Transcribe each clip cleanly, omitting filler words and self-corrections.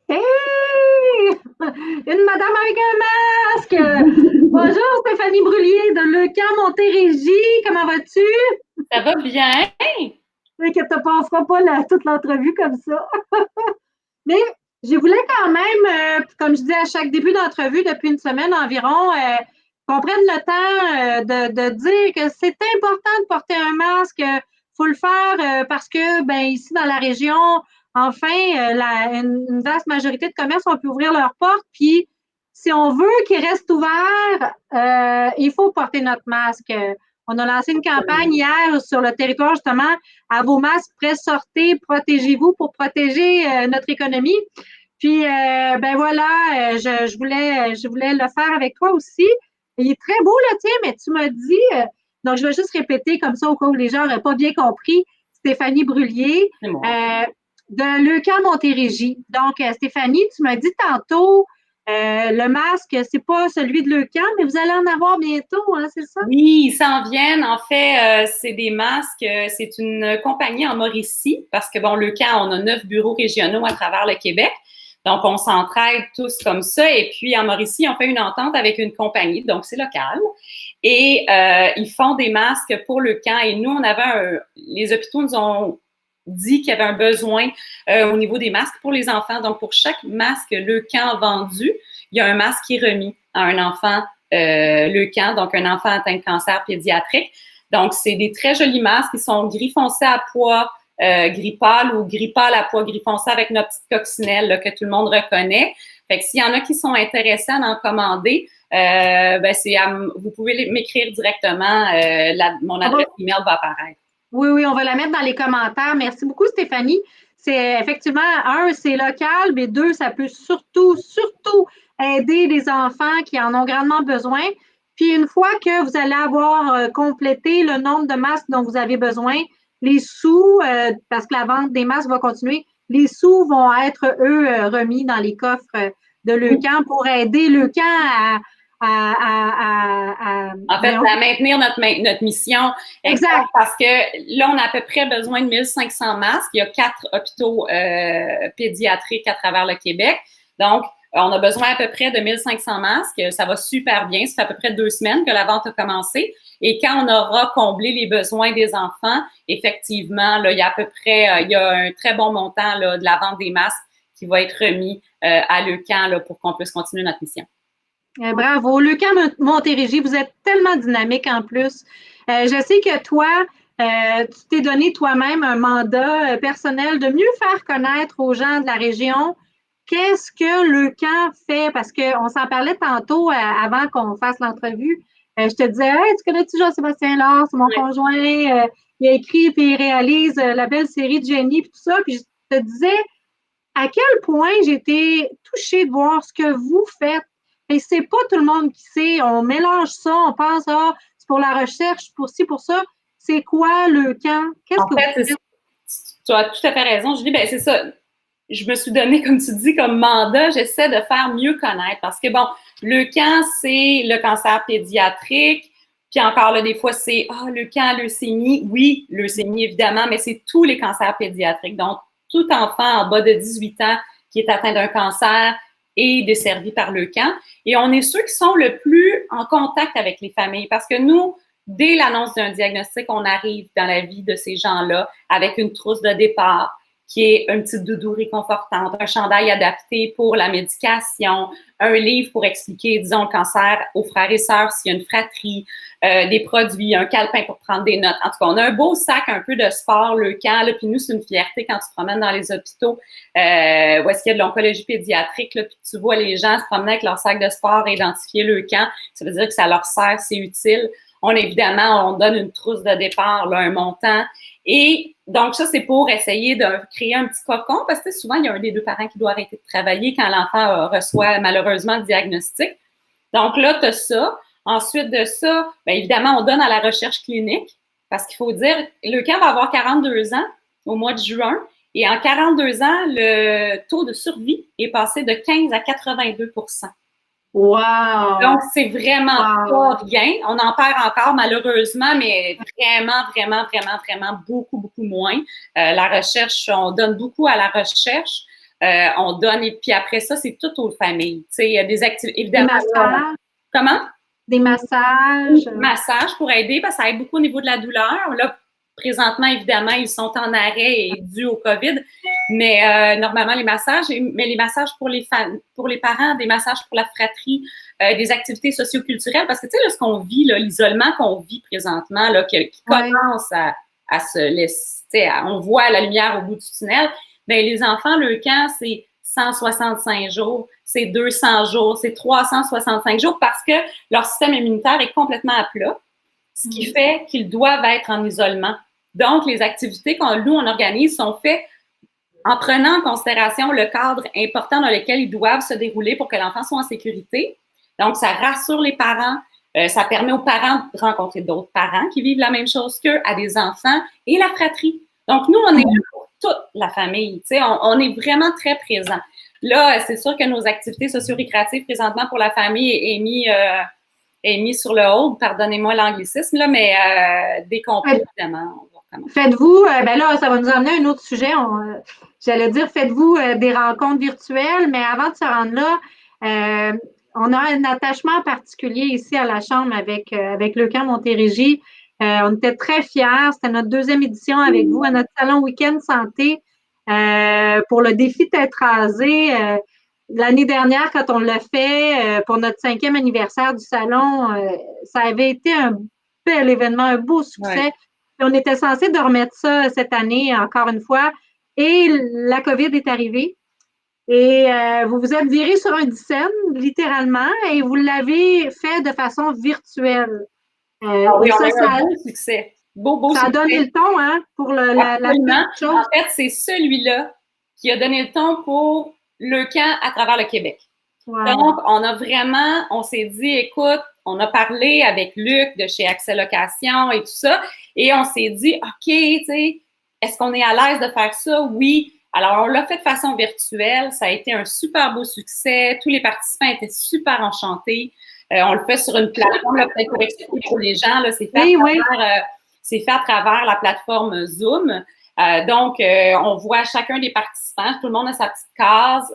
Hey! Une madame avec un masque! Bonjour Stéphanie Brullier de Leucan Montérégie, comment vas-tu? Ça va bien? Oui, que tu ne passeras pas toute l'entrevue comme ça. Mais je voulais quand même, comme je dis à chaque début d'entrevue depuis une semaine environ, qu'on prenne le temps de dire que c'est important de porter un masque. Il faut le faire parce que, ben, ici dans la région, enfin, une vaste majorité de commerces ont pu ouvrir leurs portes. Puis, si on veut qu'ils restent ouverts, il faut porter notre masque. On a lancé une campagne hier sur le territoire, justement, à vos masques, prêts, sortez, protégez-vous pour protéger notre économie. Puis, ben voilà, je voulais le faire avec toi aussi. Il est très beau, le tien, mais tu m'as dit, donc je vais juste répéter comme ça au cas où les gens n'auraient pas bien compris, Stéphanie Brullier, C'est moi. euh, de Leucan Montérégie. Donc, Stéphanie, tu m'as dit tantôt, le masque, c'est pas celui de Leucan, mais vous allez en avoir bientôt, hein, c'est ça? Oui, ils s'en viennent. En fait, c'est des masques. C'est une compagnie en Mauricie parce que, bon, le camp, on a 9 bureaux régionaux à travers le Québec. Donc, on s'entraide tous comme ça. Et puis, en Mauricie, on fait une entente avec une compagnie, donc c'est local. Et ils font des masques pour le camp. Et nous, les hôpitaux nous ont dit qu'il y avait un besoin au niveau des masques pour les enfants. Donc, pour chaque masque le camp vendu, il y a un masque qui est remis à un enfant Leucan, donc un enfant atteint de cancer pédiatrique. Donc, c'est des très jolis masques qui sont gris foncé à pois, gris pâle ou gris pâle à pois gris foncé avec notre petite coccinelle là, que tout le monde reconnaît. Fait que s'il y en a qui sont intéressés à en commander, vous pouvez m'écrire directement. Mon On va, adresse email va apparaître. Oui, oui, on va la mettre dans les commentaires. Merci beaucoup, Stéphanie. C'est effectivement, un, c'est local, mais deux, ça peut surtout aider les enfants qui en ont grandement besoin. Puis une fois que vous allez avoir complété le nombre de masques dont vous avez besoin, les sous, parce que la vente des masques va continuer, les sous vont être, eux, remis dans les coffres de Oui. Leucan pour aider Leucan En fait, voyons, à maintenir notre mission, exact, exact. parce que là, on a à peu près besoin de 1500 masques. Il y a 4 hôpitaux pédiatriques à travers le Québec. Donc, on a besoin à peu près de 1500 masques. Ça va super bien. Ça fait à peu près 2 semaines que la vente a commencé. Et quand on aura comblé les besoins des enfants, effectivement, là, il y a à peu près, il y a un très bon montant là, de la vente des masques qui va être remis à Leucan là, pour qu'on puisse continuer notre mission. Bravo. Lucas Montérégie, vous êtes tellement dynamique en plus. Je sais que toi, tu t'es donné toi-même un mandat personnel de mieux faire connaître aux gens de la région qu'est-ce que Leucan fait, parce qu'on s'en parlait tantôt avant qu'on fasse l'entrevue. Je te disais, hey, tu connais-tu Jean-Sébastien Lard, c'est mon Ouais. conjoint, il a écrit et il réalise la belle série de Jenny, puis tout ça. Puis je te disais, à quel point j'ai été touchée de voir ce que vous faites. Et c'est pas tout le monde qui sait. On mélange ça, on pense, ah, c'est pour la recherche, pour ci, pour ça. C'est quoi le camp? Qu'est-ce En que vous fait, faites? tu as tout à fait raison. Je dis, ben c'est ça. Je me suis donné, comme tu dis, comme mandat, j'essaie de faire mieux connaître parce que, bon, le camp, c'est le cancer pédiatrique. Puis encore là, des fois, c'est le camp, leucémie. Oui, leucémie, évidemment, mais c'est tous les cancers pédiatriques. Donc, tout enfant en bas de 18 ans qui est atteint d'un cancer est desservi par le camp. Et on est ceux qui sont le plus en contact avec les familles parce que nous, dès l'annonce d'un diagnostic, on arrive dans la vie de ces gens-là avec une trousse de départ qui est une petite doudou réconfortante, un chandail adapté pour la médication, un livre pour expliquer, disons, le cancer aux frères et sœurs s'il y a une fratrie, des produits, un calepin pour prendre des notes. En tout cas, on a un beau sac un peu de sport, le camp, là, puis nous, c'est une fierté quand tu te promènes dans les hôpitaux où est-ce qu'il y a de l'oncologie pédiatrique, là, puis tu vois les gens se promener avec leur sac de sport et identifier le camp. Ça veut dire que ça leur sert, c'est utile. Évidemment, on donne une trousse de départ, là, un montant. Et donc, ça, c'est pour essayer de créer un petit cocon parce que souvent, il y a un des deux parents qui doit arrêter de travailler quand l'enfant reçoit malheureusement le diagnostic. Donc là, tu as ça. Ensuite de ça, bien évidemment, on donne à la recherche clinique parce qu'il faut dire, le camp va avoir 42 ans au mois de juin. Et en 42 ans, le taux de survie est passé de 15 à 82. Donc, Wow! c'est vraiment pas Wow! rien. On en perd encore, malheureusement, mais vraiment beaucoup moins. La recherche, on donne beaucoup à la recherche. On donne, et puis après ça, c'est tout aux familles. Tu sais, il y a des activités, évidemment. Des massages. Comment? Des massages. Massages pour aider, parce que ça aide beaucoup au niveau de la douleur. Là, présentement, évidemment, ils sont en arrêt et dû au COVID, mais normalement, les massages, mais les massages pour les parents, des massages pour la fratrie, des activités socioculturelles, parce que, tu sais, là, ce qu'on vit, là, l'isolement qu'on vit présentement, là, qui commence à se laisser, on voit la lumière au bout du tunnel, bien, les enfants, le camp, c'est 165 jours, c'est 200 jours, c'est 365 jours parce que leur système immunitaire est complètement à plat, ce qui fait qu'ils doivent être en isolement. Donc, les activités qu'on organise sont faites en prenant en considération le cadre important dans lequel ils doivent se dérouler pour que l'enfant soit en sécurité. Donc, ça rassure les parents, ça permet aux parents de rencontrer d'autres parents qui vivent la même chose qu'eux, à des enfants et la fratrie. Donc, nous, on est là pour toute la famille. Tu sais, on est vraiment très présents. Là, c'est sûr que nos activités socio-récréatives présentement pour la famille est mis sur le haut. Pardonnez-moi l'anglicisme, là, mais dès qu'on peut, évidemment, on va commencer. Faites-vous, ben là, ça va nous amener à un autre sujet. J'allais dire, faites-vous des rencontres virtuelles, mais avant de se rendre là, on a un attachement particulier ici à la Chambre avec le camp Montérégie. On était très fiers. C'était notre 2e édition avec vous à notre salon Week-end Santé pour le défi Tête rasée. L'année dernière, quand on l'a fait pour notre 5e anniversaire du salon, ça avait été un bel événement, un beau succès. Ouais. On était censé de remettre ça cette année, encore une fois, et la COVID est arrivée. Et vous vous êtes viré sur un dixaine, littéralement, et vous l'avez fait de façon virtuelle. Oui, on a eu un beau succès. Beau ça a donné le ton, hein, pour la chose. En fait, c'est celui-là qui a donné le ton pour le camp à travers le Québec. Wow. Donc, on s'est dit, écoute, on a parlé avec Luc de chez Accès Location et tout ça, et on s'est dit, OK, tu sais, est-ce qu'on est à l'aise de faire ça? Oui. Alors, on l'a fait de façon virtuelle. Ça a été un super beau succès. Tous les participants étaient super enchantés. On le fait sur une plateforme, peut-être pour expliquer pour les gens, là, c'est fait à travers la plateforme Zoom. Donc, on voit chacun des participants. Tout le monde a sa petite case.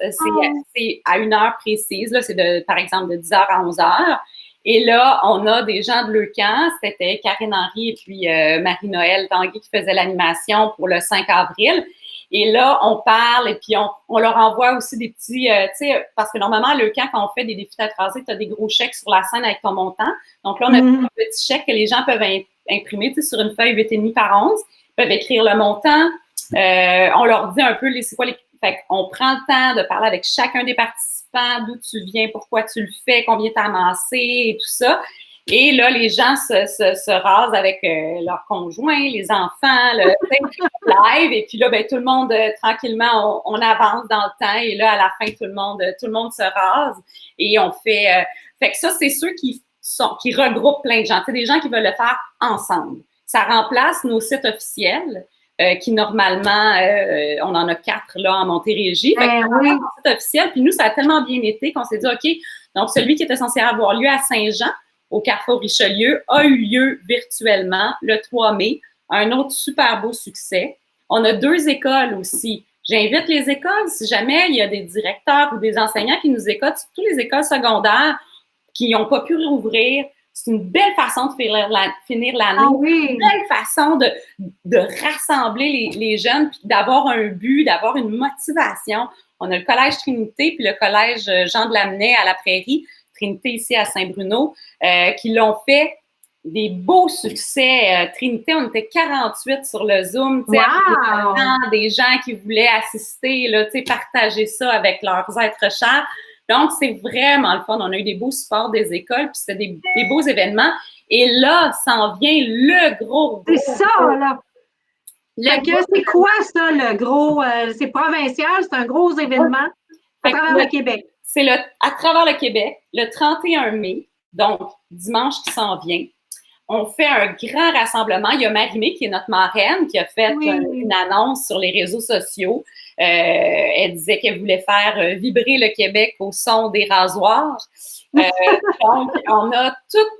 C'est à une heure précise. Là, c'est par exemple de 10h à 11h. Et là, on a des gens de Leucan. C'était Karine Henry et puis Marie-Noël Tanguy qui faisaient l'animation pour le 5 avril. Et là, on parle et puis on leur envoie aussi des petits, tu sais, parce que normalement, le camp, quand on fait des défis Tête rasée, tu as des gros chèques sur la scène avec ton montant. Donc là, on a un petit chèque que les gens peuvent imprimer, tu sais, sur une feuille 8,5 par 11. Ils peuvent écrire le montant. On leur dit un peu, c'est quoi les... Fait qu'on prend le temps de parler avec chacun des participants, d'où tu viens, pourquoi tu le fais, combien tu as amassé et tout ça. Et là, les gens se rasent avec leurs conjoints, les enfants, le live. Et puis là, ben, tout le monde, tranquillement, on avance dans le temps. Et là, à la fin, tout le monde se rase. Et on fait... fait que ça, c'est ceux qui regroupent plein de gens. C'est des gens qui veulent le faire ensemble. Ça remplace nos sites officiels qui, normalement, on en a 4 là en Montérégie. Fait que oui. Un site officiel. Puis nous, ça a tellement bien été qu'on s'est dit, OK, donc celui qui était censé avoir lieu à Saint-Jean, au Carrefour Richelieu, a eu lieu virtuellement le 3 mai. Un autre super beau succès. On a 2 écoles aussi. J'invite les écoles, si jamais il y a des directeurs ou des enseignants qui nous écoutent, surtout les écoles secondaires qui n'ont pas pu rouvrir. C'est une belle façon de finir l'année. Ah oui. Une belle façon de rassembler les jeunes, puis d'avoir un but, d'avoir une motivation. On a le Collège Trinité, puis le Collège Jean de Lamennais à la Prairie, Trinité ici à Saint-Bruno, qui l'ont fait des beaux succès. Trinité, on était 48 sur le Zoom, wow. Des gens qui voulaient assister, là, partager ça avec leurs êtres chers. Donc, c'est vraiment le fun. On a eu des beaux supports des écoles, puis c'était des beaux événements. Et là, s'en vient le gros. C'est ça, là. C'est quoi ça, le gros? C'est provincial, c'est un gros événement à travers le Québec. C'est à travers le Québec, le 31 mai, donc dimanche qui s'en vient. On fait un grand rassemblement. Il y a Marie-Mé, qui est notre marraine, qui a fait une annonce sur les réseaux sociaux. Elle disait qu'elle voulait faire vibrer le Québec au son des rasoirs. Donc, on a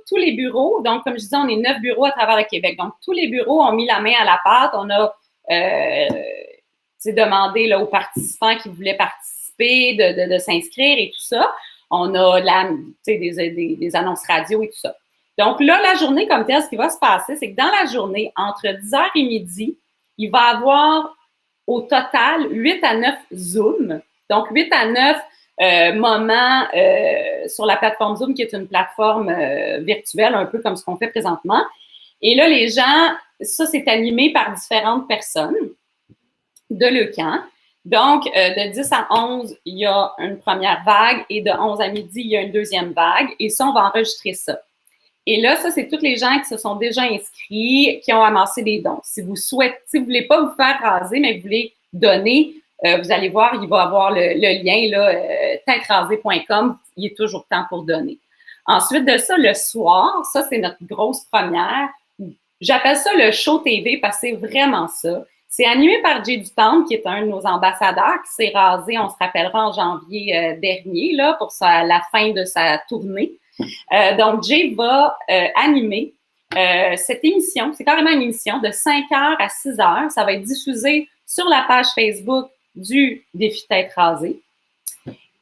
tous les bureaux. Donc, comme je disais, on est 9 bureaux à travers le Québec. Donc, tous les bureaux ont mis la main à la pâte. On a demandé là, aux participants qui voulaient participer de s'inscrire et tout ça. On a des annonces radio et tout ça. Donc là, la journée comme telle, ce qui va se passer, c'est que dans la journée, entre 10h et midi, il va y avoir au total 8 à 9 Zooms. Donc, 8 à 9 moments sur la plateforme Zoom, qui est une plateforme virtuelle, un peu comme ce qu'on fait présentement. Et là, les gens, ça, c'est animé par différentes personnes de l'UQAM. Donc, de 10 à 11, il y a une première vague et de 11 à midi, il y a une deuxième vague. Et ça, on va enregistrer ça. Et là, ça, c'est tous les gens qui se sont déjà inscrits, qui ont amassé des dons. Si vous voulez pas vous faire raser, mais vous voulez donner, vous allez voir, il va y avoir le lien, là, têterasée.com. Il est toujours temps pour donner. Ensuite de ça, le soir, ça, c'est notre grosse première. J'appelle ça le show TV parce que c'est vraiment ça. C'est animé par Jay Dutemps, qui est un de nos ambassadeurs, qui s'est rasé, on se rappellera, en janvier dernier, là, pour la fin de sa tournée. Donc, Jay va animer cette émission. C'est carrément une émission de 5h à 6h. Ça va être diffusé sur la page Facebook du Défi Tête rasée.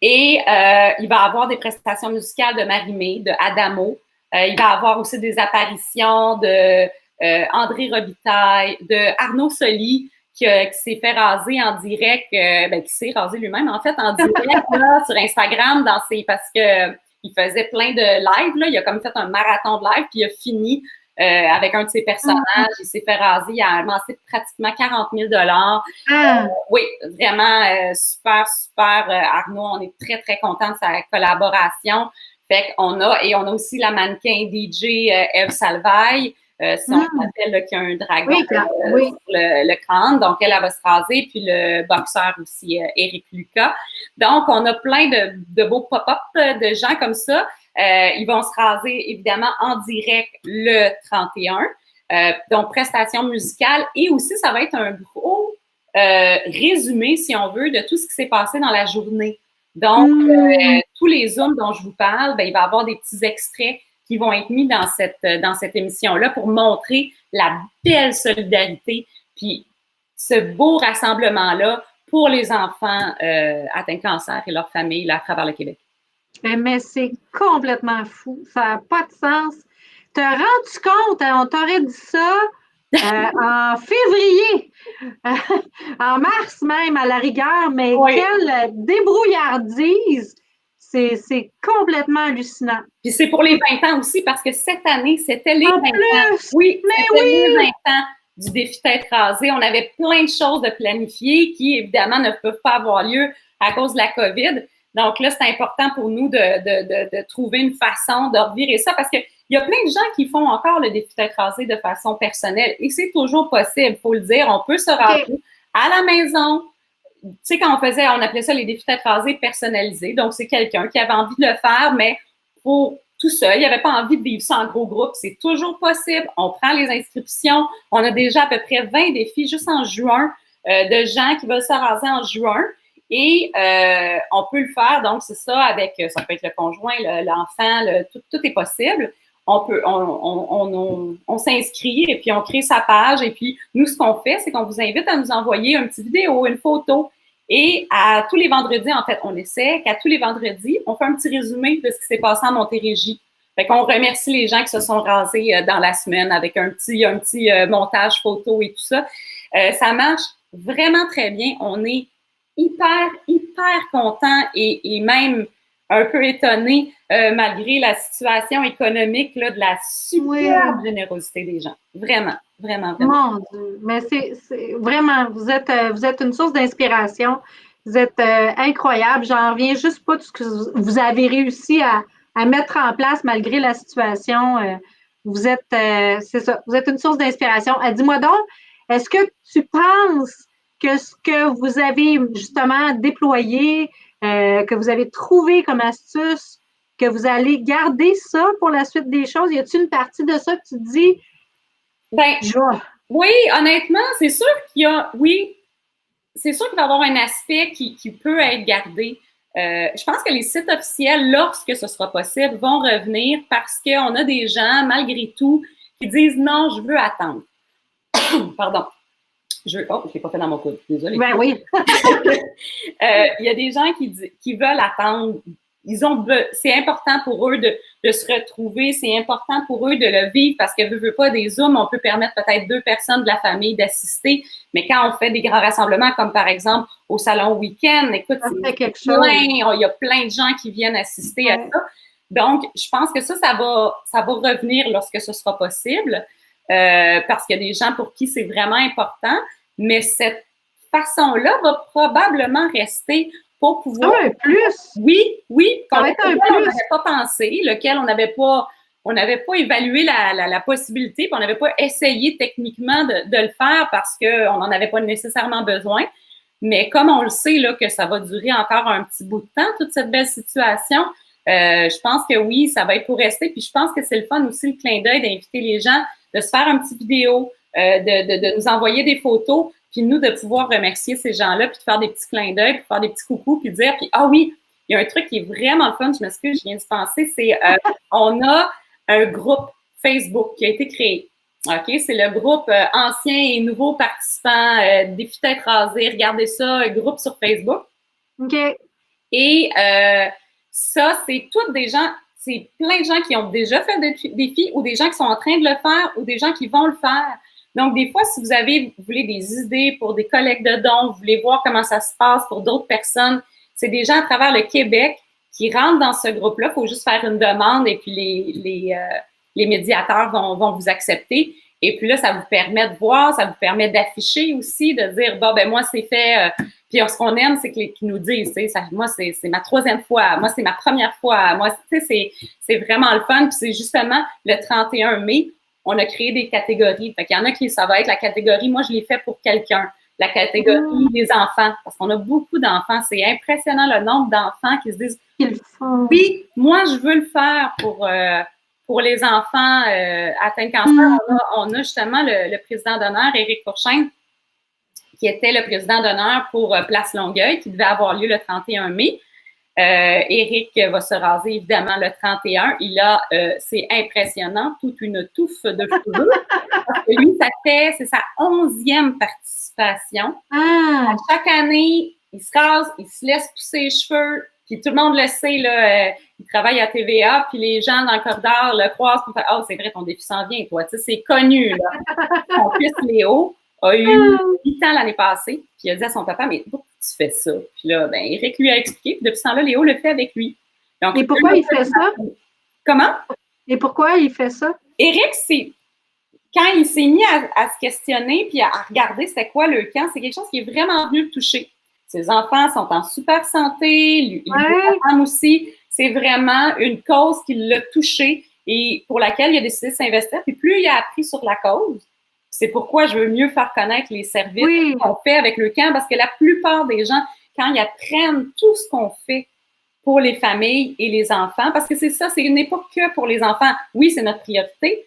Et il va avoir des prestations musicales de Marie-Mé, de Adamo. Il va avoir aussi des apparitions de André Robitaille, de Arnaud Soli, qui s'est fait raser en direct, qui s'est rasé lui-même, en fait, en direct là, sur Instagram, parce que il faisait plein de lives. Là. Il a comme fait un marathon de live, puis il a fini avec un de ses personnages. Il s'est fait raser. Il a amassé pratiquement 40 000 oui, vraiment super, super. Arnaud, on est très, très content de sa collaboration. Fait qu'on a aussi la mannequin DJ Eve Salvaille. Si on s'appelle qu'il y a un dragon sur le crâne. Donc, elle va se raser. Puis le boxeur aussi, Éric Lucas. Donc, on a plein de beaux pop-up de gens comme ça. Ils vont se raser, évidemment, en direct le 31. Donc, prestation musicale. Et aussi, ça va être un gros résumé, si on veut, de tout ce qui s'est passé dans la journée. Donc, tous les Zooms dont je vous parle, il va y avoir des petits extraits qui vont être mis dans cette émission-là pour montrer la belle solidarité puis ce beau rassemblement-là pour les enfants atteints de cancer et leurs familles là, à travers le Québec. Mais c'est complètement fou. Ça n'a pas de sens. Te rends-tu compte? On t'aurait dit ça en février, en mars même, à la rigueur, mais quelle débrouillardise! C'est complètement hallucinant. Puis c'est pour les 20 ans aussi, parce que cette année, c'était les 20 ans. Oui, c'était les 20 ans du défi Tête rasée. On avait plein de choses de planifier qui, évidemment, ne peuvent pas avoir lieu à cause de la COVID. Donc là, c'est important pour nous de trouver une façon de revirer ça, parce qu'il y a plein de gens qui font encore le défi Tête rasée de façon personnelle. Et c'est toujours possible, il faut le dire. On peut se raser à la maison. Tu sais, quand on appelait ça les défis Tête rasée personnalisés. Donc, c'est quelqu'un qui avait envie de le faire, mais pour tout seul, il n'avait pas envie de vivre ça en gros groupe. C'est toujours possible. On prend les inscriptions. On a déjà à peu près 20 défis juste en juin de gens qui veulent se raser en juin. Et on peut le faire. Donc, c'est ça ça peut être le conjoint, l'enfant, tout est possible. On s'inscrit et puis on crée sa page. Et puis, nous, ce qu'on fait, c'est qu'on vous invite à nous envoyer une petite vidéo, une photo. Et à tous les vendredis, en fait, on essaie qu'à tous les vendredis, on fait un petit résumé de ce qui s'est passé en Montérégie. Fait qu'on remercie les gens qui se sont rasés dans la semaine avec un petit montage photo et tout ça. Ça marche vraiment très bien. On est hyper, hyper content et même un peu étonné malgré la situation économique là, de la superbe générosité des gens. Vraiment, vraiment, vraiment. Mon Dieu, mais c'est vraiment, vous êtes une source d'inspiration. Vous êtes incroyable. J'en reviens juste pas de ce que vous avez réussi à mettre en place malgré la situation. Vous êtes, c'est ça, vous êtes une source d'inspiration. Dis-moi donc, est-ce que tu penses que ce que vous avez justement déployé, que vous avez trouvé comme astuce, que vous allez garder ça pour la suite des choses? Y a-t-il une partie de ça que tu te dis? Oui, honnêtement, c'est sûr c'est sûr qu'il va y avoir un aspect qui peut être gardé. Je pense que les sites officiels, lorsque ce sera possible, vont revenir parce qu'on a des gens, malgré tout, qui disent non, je veux attendre. Pardon. Oh, je l'ai pas fait dans mon coude, désolée. Ben oui. Il y a des gens qui veulent attendre. C'est important pour eux de se retrouver, c'est important pour eux de le vivre parce que veut pas des Zooms, on peut permettre peut-être 2 personnes de la famille d'assister, mais quand on fait des grands rassemblements comme par exemple au salon week-end, écoute, il y a plein de gens qui viennent assister à ça. Donc, je pense que ça va revenir lorsque ce sera possible parce qu'il y a des gens pour qui c'est vraiment important, mais cette façon-là va probablement rester pour pouvoir. Un plus. Oui. Ça va être un plus. On n'avait pas pensé, lequel on n'avait pas évalué la possibilité, puis on n'avait pas essayé techniquement de le faire parce qu'on n'en avait pas nécessairement besoin. Mais comme on le sait là, que ça va durer encore un petit bout de temps, toute cette belle situation, je pense que oui, ça va être pour rester. Puis je pense que c'est le fun aussi, le clin d'œil, d'inviter les gens de se faire un petit vidéo, de nous envoyer des photos, puis nous, de pouvoir remercier ces gens-là, puis de faire des petits clins d'œil, puis de faire des petits coucous, puis de dire, puis ah oui, il y a un truc qui est vraiment fun, je m'excuse, je viens de penser, c'est on a un groupe Facebook qui a été créé. OK? C'est le groupe anciens et nouveaux participants, défi tête rasée, regardez ça, un groupe sur Facebook. OK. Et ça, c'est tous des gens, c'est plein de gens qui ont déjà fait des défis ou des gens qui sont en train de le faire ou des gens qui vont le faire. Donc, des fois, si vous voulez des idées pour des collègues de dons, vous voulez voir comment ça se passe pour d'autres personnes, c'est des gens à travers le Québec qui rentrent dans ce groupe-là. Il faut juste faire une demande et puis les médiateurs vont vous accepter. Et puis là, ça vous permet de voir, ça vous permet d'afficher aussi, de dire, bon, ben moi, c'est fait. Puis ce qu'on aime, c'est qu'ils nous disent, tu sais, moi, c'est ma 3e fois, moi, c'est ma première fois, moi, tu sais, c'est vraiment le fun. Puis c'est justement le 31 mai, on a créé des catégories. Fait qu'il y en a qui, ça va être la catégorie, moi, je l'ai fait pour quelqu'un. La catégorie des enfants, parce qu'on a beaucoup d'enfants. C'est impressionnant le nombre d'enfants qui se disent, oui, moi, je veux le faire pour les enfants atteints de cancer. On a justement le président d'honneur, Éric Courchain, qui était le président d'honneur pour Place Longueuil, qui devait avoir lieu le 31 mai. Éric va se raser évidemment le 31. Il a, c'est impressionnant, toute une touffe de cheveux. Parce que lui, c'est sa 11e participation. À chaque année, il se rase, il se laisse pousser les cheveux. Puis tout le monde le sait, là, il travaille à TVA, puis les gens dans le corridor le croisent, puis ils font « c'est vrai, ton défi s'en vient, toi. » Tu sais, c'est connu, là. Son fils Léo a eu 8 ans l'année passée, puis il a dit à son papa « Mais pourquoi tu fais ça? » Puis là, ben, Éric lui a expliqué, puis depuis ce temps-là, Léo le fait avec lui. Donc, et pourquoi il fait ça? Comment? Et pourquoi il fait ça? Éric, quand il s'est mis à se questionner, puis à regarder c'était quoi le camp, c'est quelque chose qui est vraiment venu le toucher. Ses enfants sont en super santé, lui, sa femme aussi. C'est vraiment une cause qui l'a touché et pour laquelle il a décidé de s'investir. Puis plus il a appris sur la cause, c'est pourquoi je veux mieux faire connaître les services qu'on fait avec le camp, parce que la plupart des gens, quand ils apprennent tout ce qu'on fait pour les familles et les enfants, parce que c'est ça, ce n'est pas que pour les enfants. Oui, c'est notre priorité,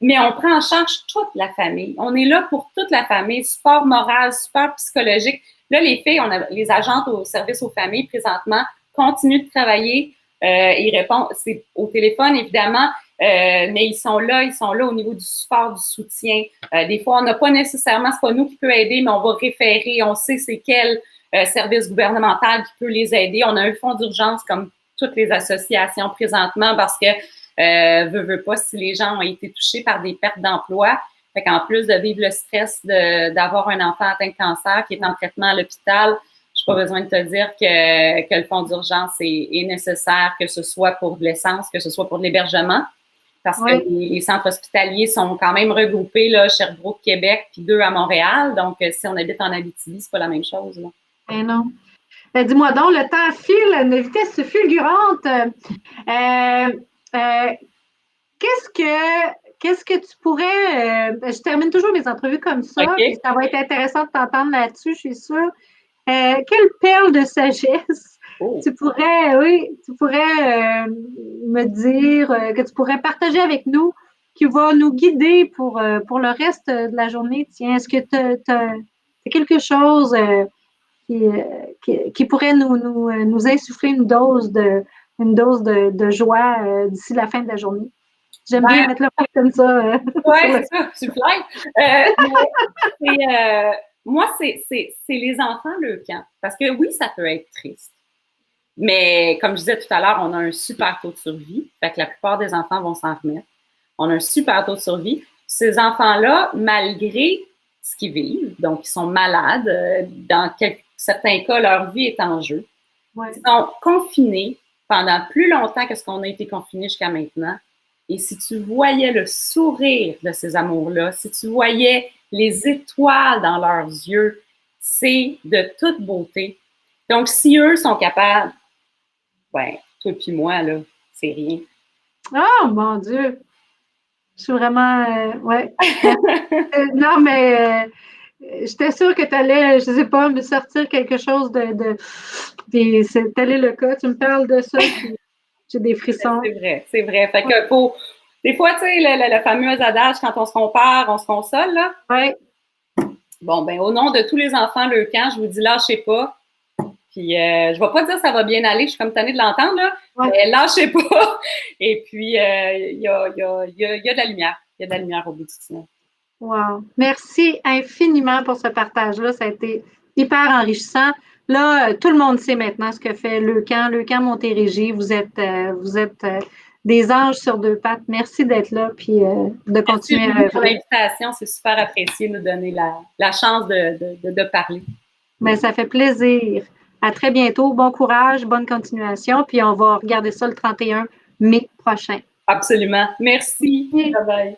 mais on prend en charge toute la famille. On est là pour toute la famille, support moral, support psychologique. Là, les filles, les agentes au service aux familles présentement continuent de travailler. Ils répondent, c'est au téléphone évidemment, mais ils sont là au niveau du support, du soutien. Des fois, on n'a pas nécessairement, c'est pas nous qui peut aider, mais on va référer, on sait c'est quel service gouvernemental qui peut les aider. On a un fonds d'urgence comme toutes les associations présentement parce que veut pas, si les gens ont été touchés par des pertes d'emploi. Fait qu'en plus de vivre le stress d'avoir un enfant atteint de cancer qui est en traitement à l'hôpital, je n'ai pas besoin de te dire que le fonds d'urgence est nécessaire, que ce soit pour de l'essence, que ce soit pour de l'hébergement, parce que les centres hospitaliers sont quand même regroupés, là, Sherbrooke, Québec, puis 2 à Montréal. Donc, si on habite en Abitibi, c'est pas la même chose. Là. Ben non. Ben, dis-moi donc, le temps file à une vitesse fulgurante. Qu'est-ce que tu pourrais... je termine toujours mes entrevues comme ça, et ça va être intéressant de t'entendre là-dessus, je suis sûre. Quelle perle de sagesse tu pourrais me dire, que tu pourrais partager avec nous, qui va nous guider pour le reste de la journée? Tiens, est-ce que tu as quelque chose qui pourrait nous insuffler une dose de joie d'ici la fin de la journée? J'aime bien mettre le point comme ça. Oui, c'est ça, tu moi, c'est les enfants, le camp. Parce que oui, ça peut être triste. Mais comme je disais tout à l'heure, on a un super taux de survie. Fait que la plupart des enfants vont s'en remettre. On a un super taux de survie. Ces enfants-là, malgré ce qu'ils vivent, donc ils sont malades, dans certains cas, leur vie est en jeu. Ouais. Ils sont confinés pendant plus longtemps que ce qu'on a été confinés jusqu'à maintenant. Et si tu voyais le sourire de ces amours-là, si tu voyais les étoiles dans leurs yeux, c'est de toute beauté. Donc, si eux sont capables, ben, toi puis moi, là, c'est rien. Oh, mon Dieu! Je suis vraiment... ouais. Non, mais j'étais sûre que tu allais, je ne sais pas, me sortir quelque chose puis c'est tel est le cas. Tu me parles de ça, puis j'ai des frissons. C'est vrai, c'est vrai. Fait que des fois, tu sais, le fameux adage, quand on se compare, on se console, là. Oui. Bon, ben, au nom de tous les enfants, le camp, je vous dis, lâchez pas. Puis, je ne vais pas dire que ça va bien aller, je suis comme tannée de l'entendre, là. Ouais. Mais lâchez pas. Et puis, il y a de la lumière. Il y a de la lumière au bout du tunnel. Wow. Merci infiniment pour ce partage-là. Ça a été hyper enrichissant. Là, tout le monde sait maintenant ce que fait le camp Montérégie. Vous êtes des anges sur deux pattes. Merci d'être là puis de continuer à œuvrer. Pour l'invitation, c'est super apprécié de nous donner la chance de parler. Mais ça fait plaisir. À très bientôt. Bon courage, bonne continuation. Puis on va regarder ça le 31 mai prochain. Absolument. Merci. Bye bye.